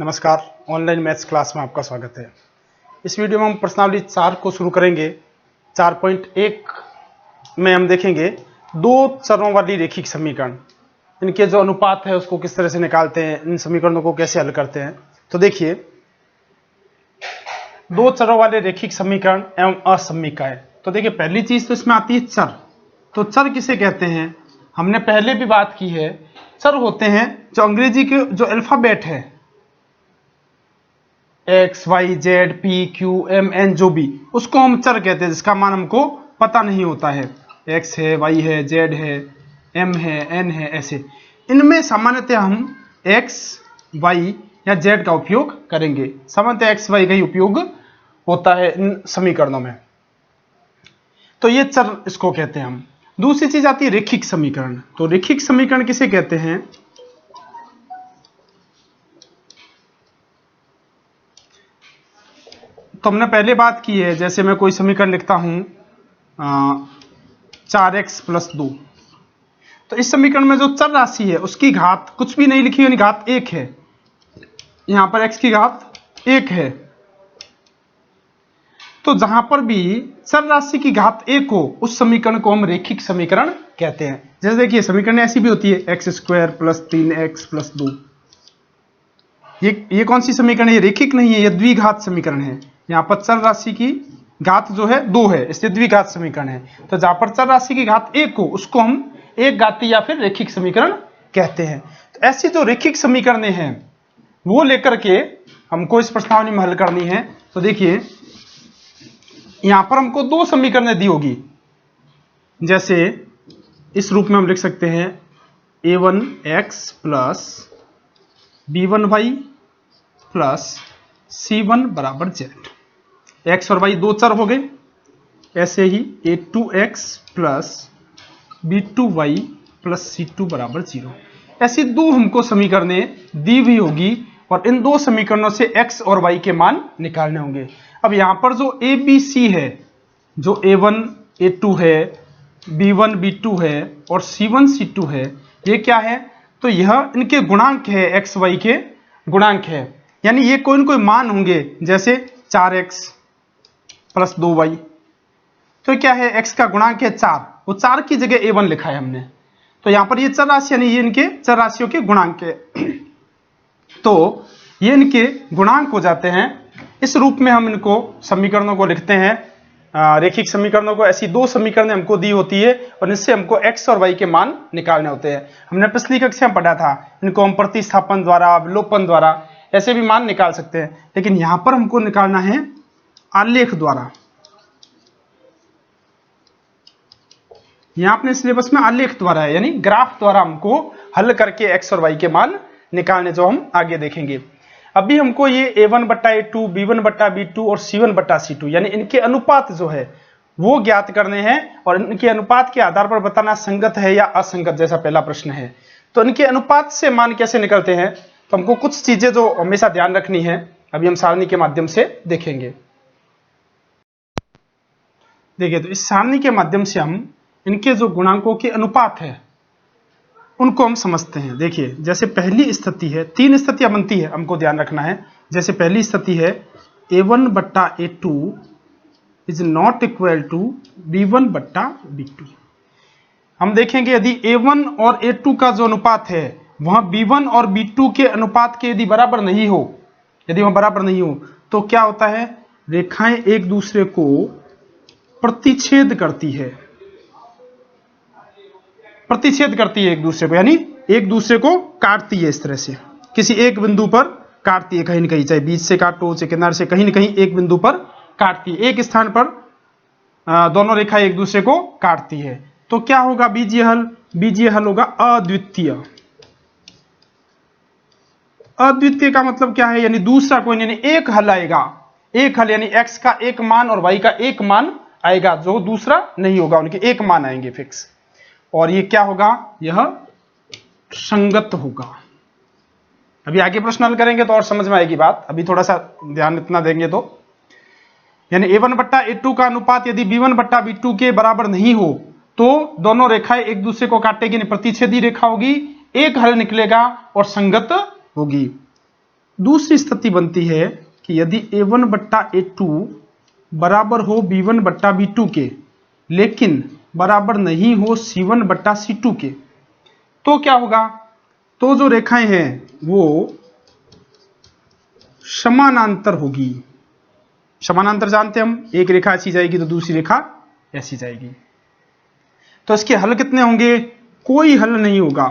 नमस्कार, online maths class में आपका स्वागत है। इस वीडियो में हम प्रश्नावली 4 को शुरू करेंगे। 4.1 में हम देखेंगे दो चरों वाली रेखिक समीकरण, इनके जो अनुपात है उसको किस तरह से निकालते हैं, इन समीकरणों को कैसे हल करते हैं। तो देखिए, दो चरों वाले रेखिक समीकरण एवं असमीकाय। तो देखिए, पहली चीज तो इसमें आती है चर। तो चर किसे कहते हैं, हमने पहले भी बात की है। चर होते हैं जो अंग्रेजी के जो अल्फाबेट है, X Y Z P Q M N, जो भी, उसको हम चर कहते हैं जिसका मान हमको पता नहीं होता है। एक्स है, वाई है, जेड है, एम है, एन है, ऐसे इनमें सामान्यतः हम एक्स वाई या जेड का उपयोग करेंगे। सामान्यतः एक्स वाई का ही उपयोग होता है इन समीकरणों में। तो ये चर इसको कहते हैं हम। दूसरी चीज आती है रेखिक समीकरण। तो रेखिक समीकरण किसे कहते हैं, तो हमने पहले बात की है। जैसे मैं कोई समीकरण लिखता हूं 4x + 2, तो इस समीकरण में जो चर राशि है उसकी घात कुछ भी नहीं लिखी, यानी घात 1 है। यहां पर x की घात 1 है। तो जहां पर भी चर राशि की घात 1 हो, उस समीकरण को हम रेखिक समीकरण कहते हैं। जैसे देखिए, समीकरण ऐसी भी होती है x² + 3x + 2। ये कौन सी समीकरण है, ये रेखिक नहीं है, ये द्विघात समीकरण है। यहाँ पर चर राशि की घात जो है 2 है, इसलिए द्विघात समीकरण है। तो जहां पर चर राशि की घात 1 हो, उसको हम एक घाती या फिर रेखिक समीकरण कहते हैं। तो ऐसी जो रेखिक समीकरणें हैं वो लेकर के हमको इस प्रश्नावली में हल करनी है। तो देखिए, यहां पर हमको दो समीकरणें दी होगी। जैसे इस रूप में हम लिख सकते हैं a1x + b1y + c1 = z। x और y दो चर हो गए। ऐसे ही a2x + b2y + c2 = 0। ऐसी दो हमको समीकरणें दी हुई होगी और इन दो समीकरणों से x और y के मान निकालने होंगे। अब यहां पर जो a b c है, जो a1 a2 है, b1 b2 है और c1 c2 है, ये क्या है, तो यह इनके गुणांक है, x y के गुणांक है। यानी ये कोई न कोई मान होंगे। जैसे 4x + 2y, तो क्या है, x का गुणांक है 4, वो 4 की जगह a1 लिखा है हमने। तो यहां पर ये चर राशि, यानी ये इनके चर राशियों के गुणांक है। तो ये इनके गुणांक हो जाते हैं। इस रूप में हम इनको समीकरणों को लिखते हैं, रेखिक समीकरणों को। ऐसी दो समीकरणें हमको दी होती है और इससे हमको x और y के मान निकालने होते हैं। हमने पिछली कक्षा में पढ़ा था, इनको हम प्रतिस्थापन द्वारा, विलोपन द्वारा ऐसे भी मान निकाल सकते हैं, लेकिन यहां पर हमको निकालना है आलेख द्वारा। यहां अपने सिलेबस में आलेख द्वारा है, यानी ग्राफ द्वारा हमको हल करके x और y के मान निकालने, जो हम आगे देखेंगे। अभी हमको ये a1/a2, b1/b2 और c1/c2, यानी इनके अनुपात जो है वो ज्ञात करने हैं और इनके अनुपात के आधार पर बताना संगत है या असंगत, जैसा पहला प्रश्न है। तो इनके अनुपात से मान कैसे निकलते हैं, तो हमको कुछ चीजें जो हमेशा ध्यान रखनी है, अभी हम सारणी के माध्यम से देखेंगे। देखिए, तो इस सारणी के माध्यम से हम इनके जो गुणांकों के अनुपात है उनको हम समझते हैं। देखिए, जैसे पहली स्थिति है, 3 स्थितियां बनती है, हमको ध्यान रखना है। जैसे पहली स्थिति है a1/a2 is not equal to b1/b2। हम देखेंगे यदि a1 और a2 का जो अनुपात है वह b1 और b2 के अनुपात के यदि बराबर नहीं हो, यदि वह बराबर नहीं हो, तो क्या होता है, रेखाएं एक दूसरे को प्रतिच्छेद करती है। प्रतिच्छेद करती है एक दूसरे को, यानी एक दूसरे को काटती है। इस तरह से किसी एक बिंदु पर काटती है, कहीं न कहीं, चाहे बीच से काटो, चाहे किनारे से, कहीं न कहीं एक बिंदु पर काटती है। एक स्थान पर दोनों रेखाएं एक दूसरे को काटती है। तो क्या होगा बीजीय हल, बीजीय हल होगा अद्वितीय। अद्वितीय का मतलब क्या है, यानी दूसरा कोई, यानी एक हल आएगा। एक हल यानी x का एक मान और y का एक मान आएगा, जो दूसरा नहीं होगा, उनके एक मान आएंगे फिक्स। और ये क्या होगा, यह संगत होगा। अभी आगे प्रश्न हल करेंगे तो और समझ में आएगी बात, अभी थोड़ा सा ध्यान इतना देंगे तो। यानी a1/a2 का अनुपात यदि b1/b2 के बराबर नहीं हो तो दोनों रेखाएं एक दूसरे को काटेगी, प्रतिच्छेदी रेखा होगी, एक हल निकलेगा और संगत होगी। दूसरी स्थिति बनती है कि यदि a1 बट्टा a2 बराबर हो b1 बट्टा b2 के, लेकिन बराबर नहीं हो c1 बट्टा c2 के, तो क्या होगा? तो जो रेखाएं हैं वो समानांतर होगी। समानांतर जानते हैं हम, एक रेखा ऐसी जाएगी तो दूसरी रेखा ऐसी जाएगी। तो इसके हल कितने होंगे? कोई हल नहीं होगा।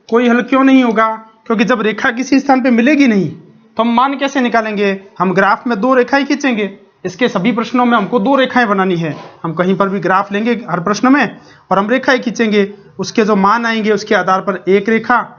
कोई हल क्यों नहीं होगा? क्योंकि जब रेखा किसी स्थान पे मिलेगी नहीं तो हम मान कैसे निकालेंगे? हम ग्राफ में दो रेखाएं खींचेंगे। इसके सभी प्रश्नों में हमको दो रेखाएं बनानी है। हम कहीं पर भी ग्राफ लेंगे हर प्रश्न में और हम रेखाएं खींचेंगे। उसके जो मान आएंगे उसके आधार पर एक रेखा,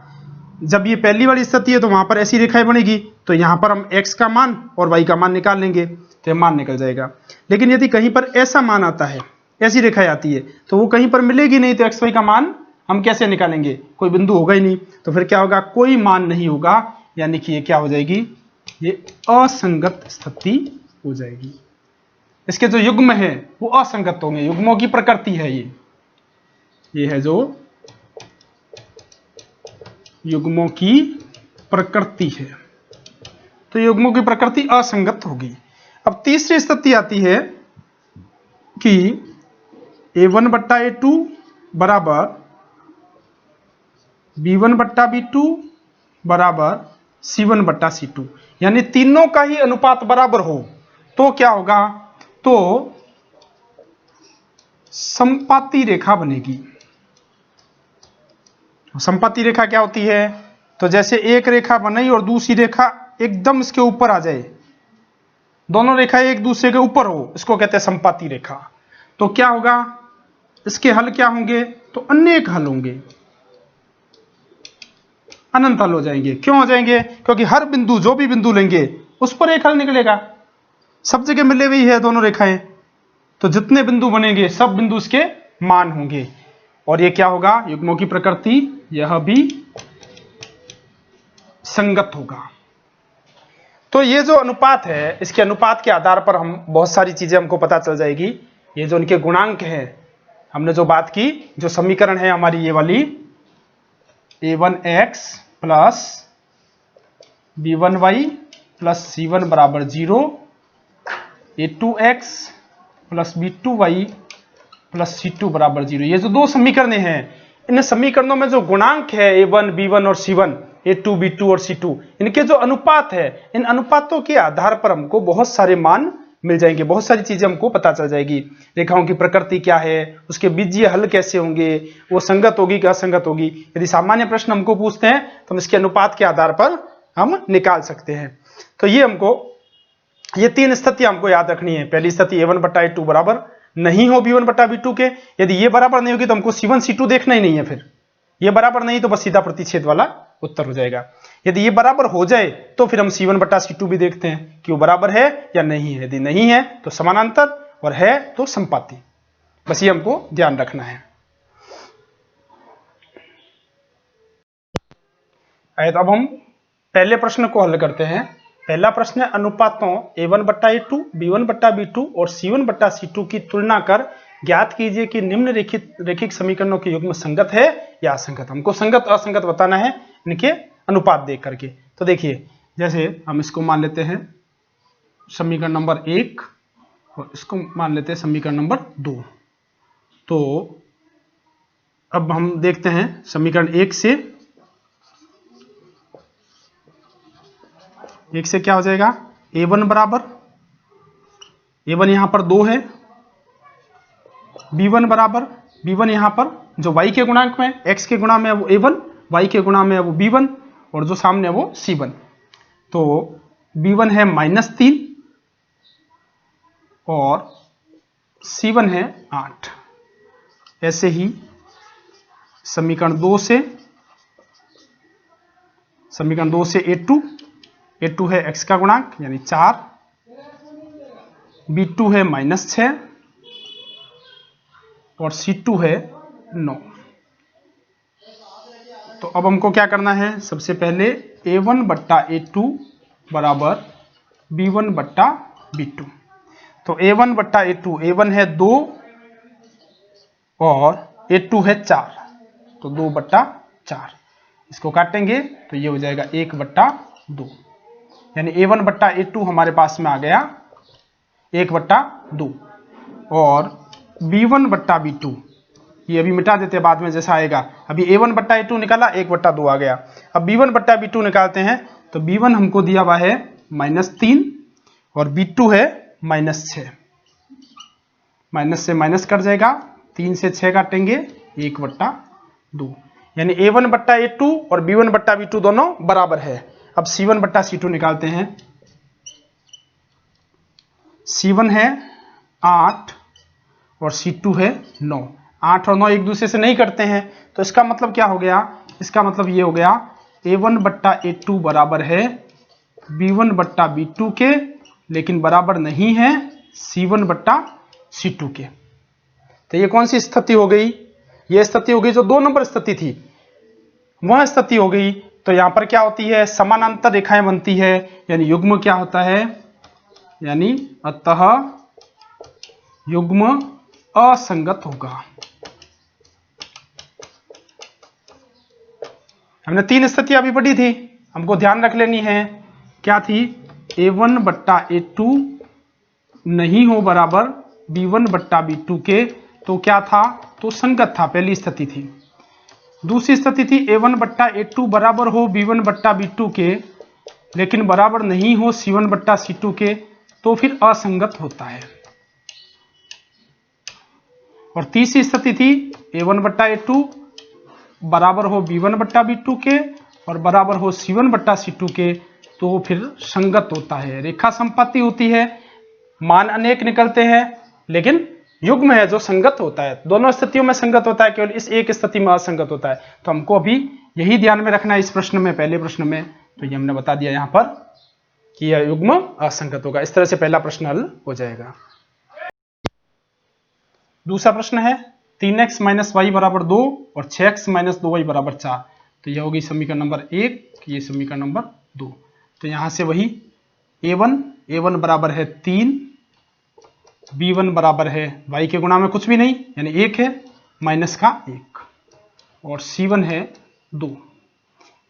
जब ये पहली वाली स्थिति है तो वहां पर ऐसी रेखाएं बनेगी, तो यहां पर हम x का मान और y का मान निकाल लेंगे तो मान निकल जाएगा। लेकिन यदि कहीं पर ऐसा मान आता है, ऐसी रेखाएं आती है, तो वो कहीं पर मिलेगी नहीं, तो x y का मान हम कैसे निकालेंगे? कोई बिंदु होगा ही नहीं। तो फिर क्या होगा? कोई मान नहीं होगा, यानी कि ये क्या हो जाएगी? ये असंगत स्थिति हो जाएगी। इसके जो युग्म है वो असंगत होंगे। युग्मों की प्रकृति है ये है जो युग्मों की प्रकृति है। तो युग्मों की प्रकृति असंगत होगी। अब तीसरी स्थिति आती है कि a1 बट्टा a2 बराबर b1 बट्टा b2 बराबर c1 बट्टा c2, यानी तीनों का ही अनुपात बराबर हो तो क्या होगा? तो समपाती रेखा बनेगी। समपाती रेखा क्या होती है? तो जैसे एक रेखा बनाई और दूसरी रेखा एकदम इसके ऊपर आ जाए, दोनों रेखाएं एक दूसरे के ऊपर हो, इसको कहते हैं समपाती रेखा। तो क्या होगा? इसके हल क्या होंगे? तो अनेक हल होंगे, अनंत हल हो जाएंगे। क्यों हो जाएंगे? क्योंकि हर बिंदु, जो भी बिंदु लेंगे उस पर एक हल निकलेगा। सब जगह मिले हुई है दोनों रेखाएं, तो जितने बिंदु बनेंगे सब बिंदु इसके मान होंगे। और ये क्या होगा? युग्मों की प्रकृति यह भी संगत होगा। तो ये जो अनुपात है, इसके अनुपात के आधार पर हम बहुत सारी चीजें हमको पता चल जाएगी। ये जो इनके गुणांक है, हमने जो बात की, जो समीकरण है हमारी ये वाली, a1x plus b1y plus c1 बराबर 0, a2x plus b2y plus c2 बराबर 0, ये जो दो समीकरण हैं, इन समीकरणों में जो गुणांक है a1, b1 और c1, a2, b2 और c2, इनके जो अनुपात है, इन अनुपातों के आधार पर हमको बहुत सारे मान मिल जाएंगे, बहुत सारी चीजें हमको पता चल जाएगी। रेखाओं की प्रकृति क्या है, उसके बीजीय हल कैसे होंगे, वो संगत होगी कि असंगत होगी। यदि सामान्य प्रश्न हमको पूछते हैं तो हम इसके अनुपात के आधार पर हम निकाल सकते हैं। तो ये हमको, ये तीन स्थितियां हमको याद रखनी है। पहली स्थिति a1 बट्टा a2 बराबर नहीं हो b1 बट्टा b2 के। यदि ये बराबर नहीं होगी तो हमको c1 c2 देखना ही नहीं है। फिर ये बराबर नहीं तो बस सीधा प्रतिच्छेद वाला उत्तर हो जाएगा। यदि ये बराबर हो जाए तो फिर हम c1 बट्टा c2 भी देखते हैं कि वो बराबर है या नहीं है। यदि नहीं है तो समानांतर, और है तो समपाती। बस ये हमको ध्यान रखना है। तो अब हम पहले प्रश्न को हल करते हैं। पहला प्रश्न है, अनुपातों a1 बट्टा a2, b1 बट्टा b2 और c1 बट्टा c2 की तुलना कर ज्ञात कीजिए कि निम्न रेखिक समीकरणों के युग्म संगत है या असंगत। हमको संगत असंगत बताना है इनके अनुपात देख करके। तो देखिए, जैसे हम इसको मान लेते हैं समीकरण नंबर 1 और इसको मान लेते हैं समीकरण नंबर 2। तो अब हम देखते हैं समीकरण 1 से क्या हो जाएगा? a1 बराबर, a1 यहां पर 2 है, b1 बराबर, b1 यहां पर जो y के गुणांक में, x के गुणा में है वो a1, y के गुणा में है वो b1, और जो सामने है वो c1। तो b1 है -3 और c1 है 8। ऐसे ही समीकरण 2 से a2 है x का गुणांक यानी 4, b2 है -6 और c2 है 9। तो अब हमको क्या करना है? सबसे पहले a1 बट्टा a2 बराबर b1 बट्टा b2। तो a1 बट्टा a2, a1 है 2 और a2 है 4, तो 2 बट्टा 4। इसको काटेंगे तो ये हो जाएगा 1/2, यानी A1/A2 हमारे पास में आ गया 1/2, और B1/B2 ये अभी मिटा देते हैं, बाद में जैसा आएगा। अभी A1/A2 निकाला, 1/2 आ गया। अब B1/B2 निकालते हैं, तो B1 हमको दिया हुआ है -3 और B2 है -6। माइनस से माइनस कट जाएगा, 3 से 6 काटेंगे 1/2, यानी A1/A2 और B1/B2 दोनों बराबर है। अब C1/C2 निकालते हैं। C1 है 8 और C2 है 9। 8 और 9 एक दूसरे से नहीं करते हैं, तो इसका मतलब क्या हो गया? इसका मतलब ये हो गया A1/A2 बराबर है B1/B2 के, लेकिन बराबर नहीं है C1/C2 के। तो ये कौन सी स्थिति हो गई? ये स्थिति हो गई जो 2 नंबर स्थिति थी, वह स्थिति हो गई। तो यहां पर क्या होती है? समानांतर रेखाएं बनती है, यानी युग्म क्या होता है? यानी अतः युग्म असंगत होगा। हमने 3 स्थितियां अभी पढ़ी थी, हमको ध्यान रख लेनी है। क्या थी? A1/A2 नहीं हो बराबर B1/B2 के, तो क्या था? तो संगत था, पहली स्थिति थी। दूसरी स्थिति थी A1/A2 बराबर हो B1/B2 के, लेकिन बराबर नहीं हो C1/C2 के, तो फिर असंगत होता है। और तीसरी स्थिति थी A1/A2 बराबर हो B1/B2 के और बराबर हो C1/C2 के, तो फिर संगत होता है। रेखा संपत्ति होती है, मान अनेक निकलते हैं, लेकिन युग्म है जो संगत होता है। दोनों स्थितियों में संगत होता है, केवल इस एक स्थिति में असंगत होता है। तो हमको अभी यही ध्यान में रखना है इस प्रश्न में, पहले प्रश्न में। तो ये हमने बता दिया यहां पर कि यह युग्म असंगत होगा। इस तरह से पहला प्रश्न हल हो जाएगा। दूसरा प्रश्न है 3x - y = 2 और 6x - 2y = 4। तो यह होगी समीकरण नंबर 1, ये समीकरण नंबर 2। तो यहां से वही A1 बराबर है 3, B1 बराबर है y के गुणा में कुछ भी नहीं, यानी 1 है, माइनस का 1, और C1 है 2।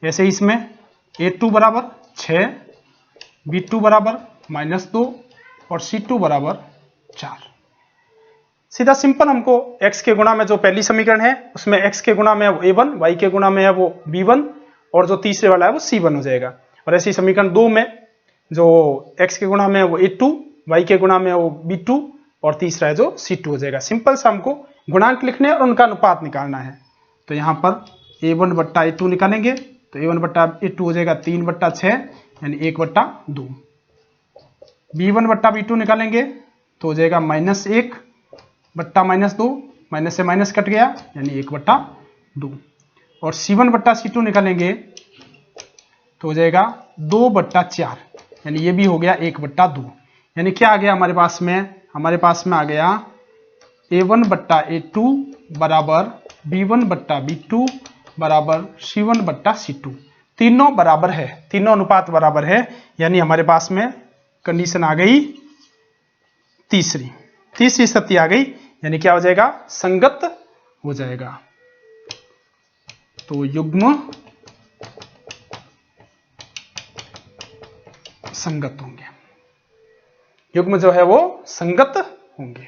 ऐसे ही इसमें A2 बराबर 6, B2 बराबर -2 और C2 बराबर 4। सीधा सिंपल हमको x के गुणा में जो पहली समीकरण है उसमें x के गुणा में है वो A1, y के गुणा में है वो B1, और जो तीसरे वाला है वो C1 हो जाएगा। और ऐसी समीकरण 2 में जो x के गुणा में है वो A2, y के गुणा में है वो B2, और तीसरा है जो C2 हो जाएगा। सिंपल सा हमको गुणांक लिखने और उनका अनुपात निकालना है। तो यहाँ पर A1/A2 निकालेंगे, तो A1/A2 हो जाएगा 3/6, यानी 1/2। B1/B2 निकालेंगे तो हो जाएगा -1 बट्टा -2, माइनस से माइनस कट गया, यानी 1/2। और C1/C2 निकालेंगे तो हो जाएगा 2/4, यानी ये भी हो गया 1/2। यानी क्या आ गया हमारे पास में? हमारे पास में आ गया A1/A2 बराबर B1/B2 बराबर C1/C2। तीनों बराबर है, तीनों अनुपात बराबर है, यानी हमारे पास में कंडीशन आ गई तीसरी स्थिति आ गई, यानी क्या हो जाएगा? संगत हो जाएगा। तो युग्म संगत होंगे, युग्म जो है वो संगत होंगे।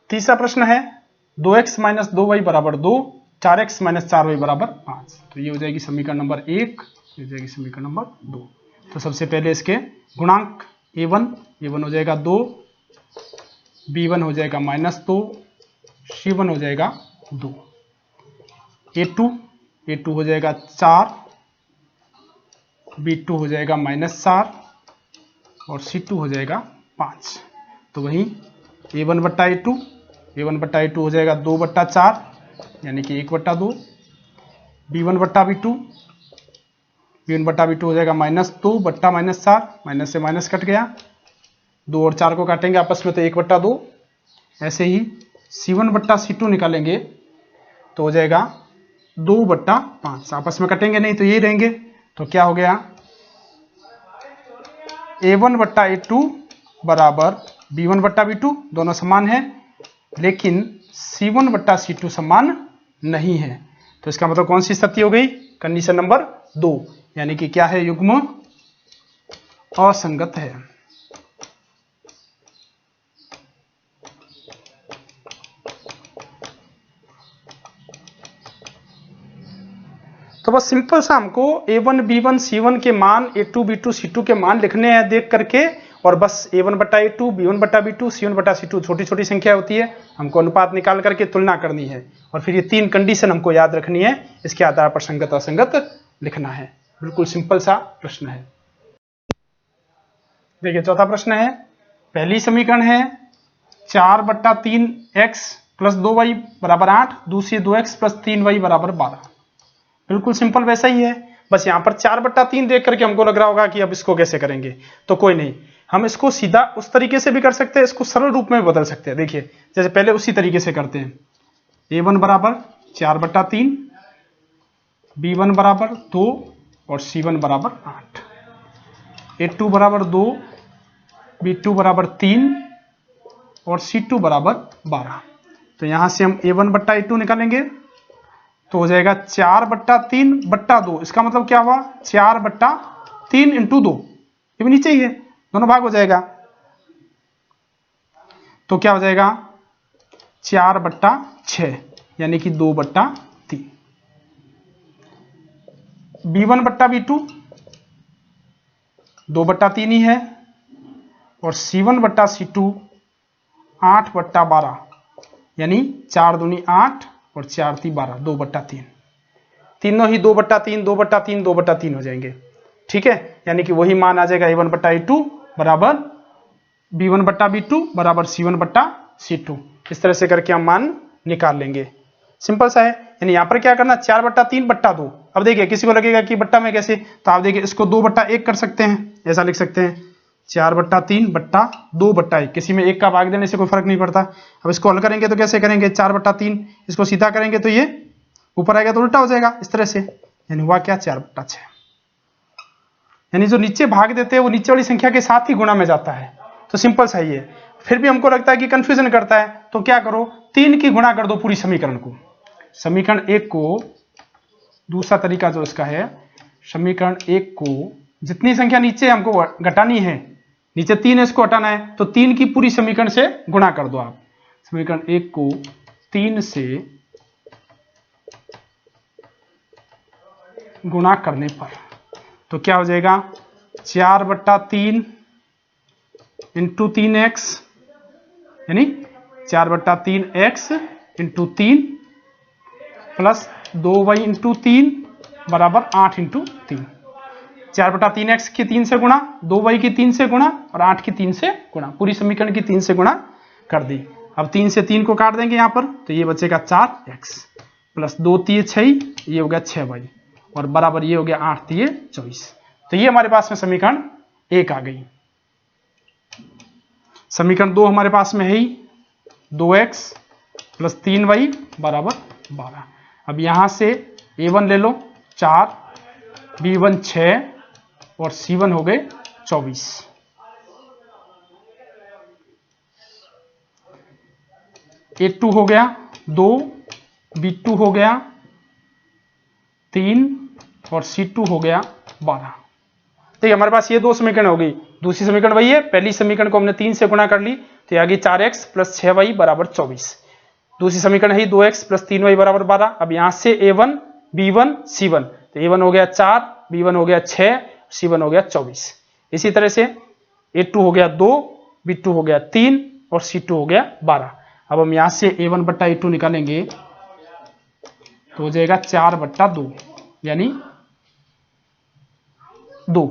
तीसरा प्रश्न है 2x - 2y = 2, 4x - 4y = 5। तो ये हो जाएगी समीकरण नंबर 1, ये हो जाएगी समीकरण नंबर 2। तो सबसे पहले इसके गुणांक A1 हो जाएगा 2, B1 हो जाएगा -2, C1 हो जाएगा 2, A2 हो जाएगा 4, B2 हो जाएगा -4 और C2 हो जाएगा 5। तो वहीं A1/A2 हो जाएगा 2/4, यानी कि 1/2। B1/B2 हो जाएगा -2 बट्टा -4, माइनस से माइनस कट गया, 2 और 4 को काटेंगे आपस में तो 1/2। ऐसे ही C1/C2 निकालेंगे तो हो जाएगा 2/5, आपस में कटेंगे नहीं तो ये रहेंगे। तो क्या हो गया? A1/A2 बराबर B1/B2, दोनों समान है, लेकिन C1 बट्टा C2 समान नहीं है। तो इसका मतलब कौन सी स्थिति हो गई? कंडीशन नंबर 2, यानी कि क्या है? युग्म असंगत है। तो बस सिंपल सा हमको A1 B1 C1 के मान, A2 B2 C2 के मान लिखने हैं देख करके, और बस A1 बट्टा A2 B1 बट्टा B2 C1 बट्टा C2 छोटी छोटी संख्या होती है, हमको अनुपात निकाल करके तुलना करनी है, और फिर ये 3 कंडीशन हमको याद रखनी है, इसके आधार पर संगत असंगत लिखना है। बिल्कुल सिंपल सा प्रश्न है। देखिए चौथा प्रश्न है, पहली समीकरण है 4 बट्टा 3x प्लस 2y बराबर 8, दूसरी 2x प्लस 3y बराबर 12। बिल्कुल सिंपल वैसा ही है, बस यहाँ पर 4 बट्टा 3 देख करके हमको लग रहा होगा कि अब इसको कैसे करेंगे, तो कोई नहीं, हम इसको सीधा उस तरीके से भी कर सकते हैं, इसको सरल रूप में बदल सकते हैं। देखिए जैसे पहले उसी तरीके से करते हैं, A1 बराबर 4 बट्टा 3, B1 बराबर 2 और C1 बराबर 8, A2 बराबर 2, B2 बराबर 3 और C2 बराबर 12। तो यहाँ से हम A1 बट्टा A2 निकालेंगे तो हो जाएगा 4 बट्टा 3 बट्टा 2, इसका मतलब क्या हुआ? 4 बट्टा 3 इंटू 2, ये भी नीचे ही है, दोनों भाग हो जाएगा, तो क्या हो जाएगा? 4 बट्टा 6 यानी कि 2 बट्टा 3। B1 बट्टा B2 2 बट्टा 3 ही है, और C1 बट्टा C2 8 बट्टा 12 यानी 4 दूनी 8 और 4 ती 12, 2 बट्टा 3, तीनों ही 2 बट्टा 3 2 बट्टा 3 2 बट्टा 3 हो जाएंगे। ठीक है, यानी कि वही मान आ जाएगा A1 बट्टा A2 बराबर B1 बट्टा B2 बराबर C1 बट्टा C2। इस तरह से करके हम मान निकाल लेंगे, सिंपल सा है। यानी यहाँ पर क्या करना? 4 बट्टा 3 बट्टा 2। अब देखिए किसी को लगेगा कि बट्टा में कैसे, तो आप देखिए इसको 2 बट्टा 1 कर सकते हैं, ऐसा लिख सकते हैं 4 बट्टा 3 बट्टा 2 बट्टा 1, किसी में 1 का भाग देने से कोई फर्क नहीं पड़ता। अब इसको हल करेंगे तो कैसे करेंगे? 4 बट्टा 3, इसको सीधा करेंगे तो ये ऊपर आएगा तो उल्टा हो जाएगा, इस तरह से, यानी हुआ क्या? 4 बट्टा 6। यानी जो नीचे भाग देते हैं वो नीचे वाली संख्या के साथ ही गुणा में जाता है, तो सिंपल सा ही है। फिर भी हमको लगता है कि कंफ्यूजन करता है, तो क्या करो? 3 की गुणा कर दो पूरी समीकरण को। समीकरण 1 को, दूसरा तरीका जो इसका है, समीकरण 1 को जितनी संख्या नीचे हमको घटानी है, नीचे 3 है इसको हटाना है, तो 3 की पूरी समीकरण से गुणा कर दो आप। समीकरण 1 को 3 से गुणा करने पर तो क्या हो जाएगा? 4 बट्टा 3 इंटू 3x यानी 4 बट्टा 3x into 3 plus 2y into 3 बराबर 8 इंटू 3। 4 बटा 3x की 3 से गुणा, 2y की 3 से गुणा और 8 की 3 से गुणा, पूरी समीकरण की 3 से गुणा कर दी। अब 3 से 3 को काट देंगे यहाँ पर, तो ये बचेगा 4x प्लस 2 3 6, ये हो गया 6y और बराबर ये हो गया 8 3 24। तो ये हमारे पास में समीकरण 1 आ गई। समीकरण 2 हमारे पास में है ही 2x प्लस 3y बराबर 12। अब यहां से A1 ले लो 4, B1 6 और C1 हो गए 24। A2 हो गया 2, B2 हो गया 3 और C2 हो गया 12। देखिए हमारे पास ये 2 समीकरण हो गई। दूसरी समीकरण वही है, पहली समीकरण को हमने 3 से गुणा कर ली तो ये आ गई 4x प्लस 6y बराबर 24। दूसरी समीकरण है 2x प्लस 3y बराबर 12। अब यहां से A1 B1 C1, तो A1 हो गया 4, B1 हो गया 6, C1 हो गया 24। इसी तरह से A2 हो गया 2, B2 हो गया 3 और C2 हो गया 12। अब हम यहां से A1 बट्टा A2 निकालेंगे तो हो जाएगा 4 बट्टा 2 यानी 2,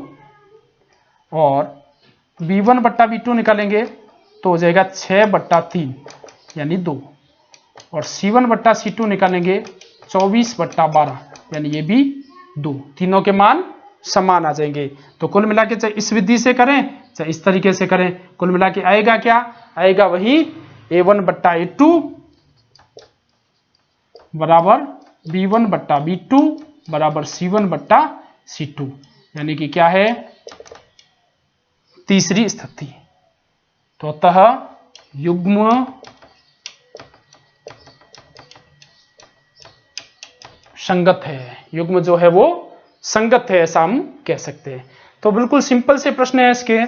और B1 बट्टा B2 निकालेंगे तो हो जाएगा 6 बट्टा 3 यानी 2, और C1 बट्टा C2 निकालेंगे 24 बट्टा 12 यानी ये भी 2। तीनों के मान समान आ जाएंगे। तो कुल मिला के चाहे इस विधि से करें चाहे इस तरीके से करें, कुल मिला के आएगा क्या? आएगा वही A1 बट्टा A2 बराबर B1 बट्टा B2 बराबर C1 बट्टा C2, यानी कि क्या है? तीसरी स्थिति। तो अतः युग्म संगत है, युग्म जो है वो संगत है, ऐसा हम कह सकते हैं। तो बिल्कुल सिंपल से प्रश्न है इसके।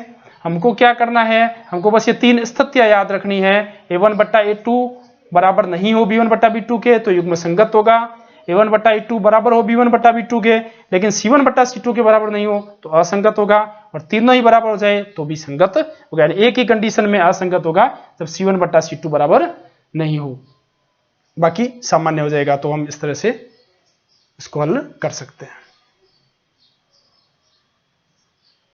हमको क्या करना है, हमको बस ये 3 स्थितियां याद रखनी है। a1 बट्टा a2 बराबर नहीं हो b1 बट्टा b2 के तो युग्म संगत होगा, a1 बट्टा a2 बराबर हो b1 बट्टा b2 के लेकिन c1 बट्टा c2 के बराबर नहीं हो तो असंगत होगा, और तीनों ही बराबर हो जाए तो भी संगत होगा। यानी एक ही कंडीशन में असंगत होगा जब c1 बट्टा c2 बराबर नहीं हो, बाकी सामान्य हो जाएगा। तो हम इस तरह से इसको हल कर सकते हैं।